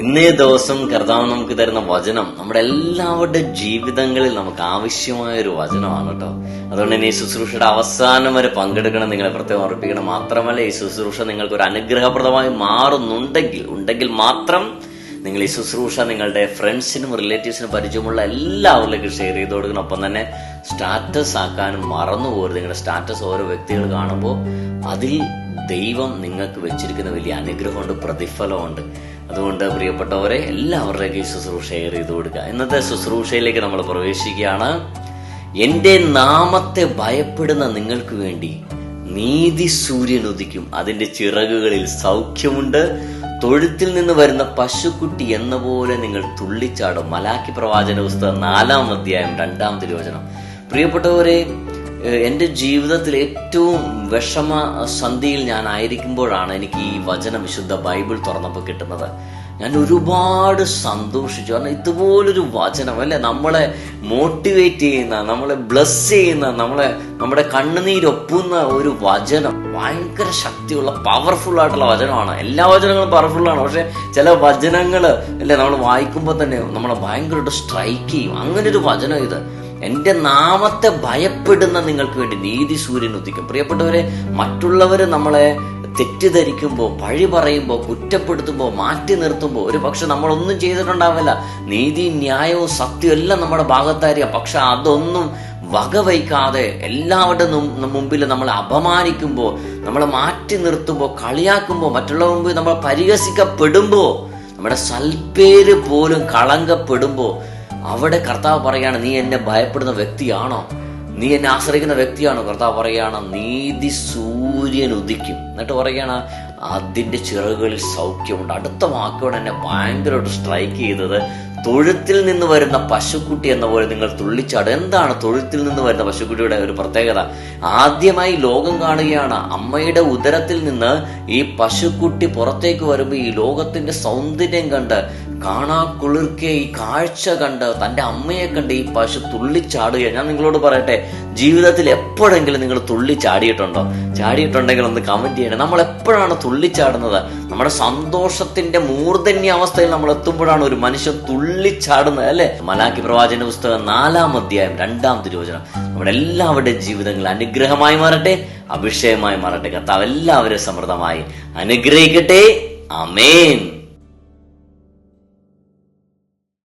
ഇന്നേ ദിവസം കർത്താവ് നമുക്ക് തരുന്ന വചനം നമ്മുടെ എല്ലാവരുടെ ജീവിതങ്ങളിൽ നമുക്ക് ആവശ്യമായ ഒരു വചനമാണ് കേട്ടോ. അതുകൊണ്ട് തന്നെ ഈ ശുശ്രൂഷയുടെ അവസാനം വരെ പങ്കെടുക്കണം, നിങ്ങളെ പ്രത്യേകം ഓർപ്പിക്കണം. മാത്രമല്ല, ഈ ശുശ്രൂഷ നിങ്ങൾക്ക് ഒരു അനുഗ്രഹപ്രദമായി ഉണ്ടെങ്കിൽ മാത്രം നിങ്ങൾ ഈ ശുശ്രൂഷ നിങ്ങളുടെ ഫ്രണ്ട്സിനും റിലേറ്റീവ്സിനും പരിചയമുള്ള എല്ലാവരിലേക്കും ഷെയർ ചെയ്ത് കൊടുക്കണം. ഒപ്പം തന്നെ സ്റ്റാറ്റസ് ആക്കാനും മറന്നു പോകരുത്. നിങ്ങളുടെ സ്റ്റാറ്റസ് ഓരോ വ്യക്തികൾ കാണുമ്പോൾ അതിൽ ദൈവം നിങ്ങൾക്ക് വെച്ചിരിക്കുന്ന വലിയ അനുഗ്രഹമുണ്ട്, പ്രതിഫലമുണ്ട്. അതുകൊണ്ട് പ്രിയപ്പെട്ടവരെ, എല്ലാവരുടെയൊക്കെ ഈ ശുശ്രൂഷ ഷെയർ ചെയ്ത് കൊടുക്കുക. ഇന്നത്തെ ശുശ്രൂഷയിലേക്ക് നമ്മൾ പ്രവേശിക്കുകയാണ്. എന്റെ നാമത്തെ ഭയപ്പെടുന്ന നിങ്ങൾക്ക് വേണ്ടി നീതി സൂര്യൻ ഉദിക്കും, അതിന്റെ ചിറകുകളിൽ സൗഖ്യമുണ്ട്. തൊഴുത്തിൽ നിന്ന് വരുന്ന പശുക്കുട്ടി എന്ന പോലെ നിങ്ങൾ തുള്ളിച്ചാടും. മലാക്കി പ്രവാചന പുസ്തകം 4-ാം അധ്യായം 2-ാം തിരുവചനം. പ്രിയപ്പെട്ടവരെ, എൻ്റെ ജീവിതത്തിൽ ഏറ്റവും വിഷമസന്ധിയിൽ ഞാൻ ആയിരിക്കുമ്പോഴാണ് എനിക്ക് ഈ വചനം വിശുദ്ധ ബൈബിൾ തുറന്നപ്പോൾ കിട്ടുന്നത്. ഞാൻ ഒരുപാട് സന്തോഷിച്ചു. കാരണം ഇതുപോലൊരു വചനം അല്ലെ, നമ്മളെ മോട്ടിവേറ്റ് ചെയ്യുന്ന, നമ്മളെ ബ്ലസ് ചെയ്യുന്ന, നമ്മുടെ കണ്ണുനീരൊപ്പുന്ന ഒരു വചനം. ഭയങ്കര ശക്തിയുള്ള പവർഫുൾ ആയിട്ടുള്ള വചനമാണ്. എല്ലാ വചനങ്ങളും പവർഫുള്ളാണ്, പക്ഷെ ചില വചനങ്ങൾ അല്ലെ നമ്മൾ വായിക്കുമ്പോൾ തന്നെ നമ്മളെ ഭയങ്കരമായിട്ട് സ്ട്രൈക്ക് ചെയ്യും. അങ്ങനെ ഒരു വചനം ഇത്. എന്റെ നാമത്തെ ഭയപ്പെടുന്ന നിങ്ങൾക്ക് വേണ്ടി നീതി സൂര്യൻ ഉദിക്കും. പ്രിയപ്പെട്ടവരെ, മറ്റുള്ളവര് നമ്മളെ തെറ്റിദ്ധരിക്കുമ്പോൾ, പഴി പറയുമ്പോൾ, കുറ്റപ്പെടുത്തുമ്പോൾ, മാറ്റി നിർത്തുമ്പോൾ, ഒരു പക്ഷെ നമ്മളൊന്നും ചെയ്തിട്ടുണ്ടാവില്ല, നീതി ന്യായവും സത്യവും എല്ലാം നമ്മുടെ ഭാഗത്തായിരിക്കാം. പക്ഷെ അതൊന്നും വകവയ്ക്കാതെ എല്ലാവരുടെ മുമ്പിൽ നമ്മളെ അപമാനിക്കുമ്പോൾ, നമ്മളെ മാറ്റി നിർത്തുമ്പോൾ, കളിയാക്കുമ്പോൾ, മറ്റുള്ളവരുടെ മുമ്പിൽ നമ്മൾ പരിഹസിക്കപ്പെടുമ്പോൾ, നമ്മുടെ സൽപ്പേര് പോലും കളങ്കപ്പെടുമ്പോൾ, അവിടെ കർത്താവ് പറയാണ്, നീ എന്നെ ഭയപ്പെടുന്ന വ്യക്തിയാണോ, നീ എന്നെ ആശ്രയിക്കുന്ന വ്യക്തിയാണോ? കർത്താവ് പറയാണ്, നീതി സൂര്യൻ ഉദിക്കും. എന്നിട്ട് പറയാണ്, അതിന്റെ ചിറകുകളിൽ സൗഖ്യമുണ്ട്. അടുത്ത വാക്കോടെ എന്നെ ഭയങ്കരമായിട്ട് സ്ട്രൈക്ക് ചെയ്തത്, തൊഴുത്തിൽ നിന്ന് വരുന്ന പശുക്കുട്ടി എന്ന പോലെ നിങ്ങൾ തുള്ളിച്ചാടും. എന്താണ് തൊഴുത്തിൽ നിന്ന് വരുന്ന പശുക്കുട്ടിയുടെ ഒരു പ്രത്യേകത? ആദ്യമായി ലോകം കാണുകയാണ്. അമ്മയുടെ ഉദരത്തിൽ നിന്ന് ഈ പശുക്കുട്ടി പുറത്തേക്ക് വരുമ്പോൾ ഈ ലോകത്തിന്റെ സൗന്ദര്യം കണ്ട്, കാണാ കുളിർക്കെ ഈ കാഴ്ച കണ്ട്, തന്റെ അമ്മയെ കണ്ട് ഈ പശു തുള്ളിച്ചാടുക. ഞാൻ നിങ്ങളോട് പറയട്ടെ, ജീവിതത്തിൽ എപ്പോഴെങ്കിലും നിങ്ങൾ ചാടിയിട്ടുണ്ടെങ്കിൽ ഒന്ന് കമന്റ് ചെയ്യണം. നമ്മൾ എപ്പോഴാണ് തുള്ളിച്ചാടുന്നത്? നമ്മുടെ സന്തോഷത്തിന്റെ മൂർധന്യാവസ്ഥയിൽ നമ്മൾ എത്തുമ്പോഴാണ് ഒരു മനുഷ്യൻ തുള്ളിച്ചാടുന്നത്, അല്ലെ? മലാക്കി പ്രവാചന പുസ്തകം 4-ാം അധ്യായം 2-ാം തിരുവചനം. നമ്മുടെ എല്ലാവരുടെയും ജീവിതങ്ങൾ അനുഗ്രഹമായി മാറട്ടെ, അഭിഷേകമായി മാറട്ടെ. കർത്താവ് എല്ലാവരെയും സമൃദ്ധമായി അനുഗ്രഹിക്കട്ടെ. ആമേൻ.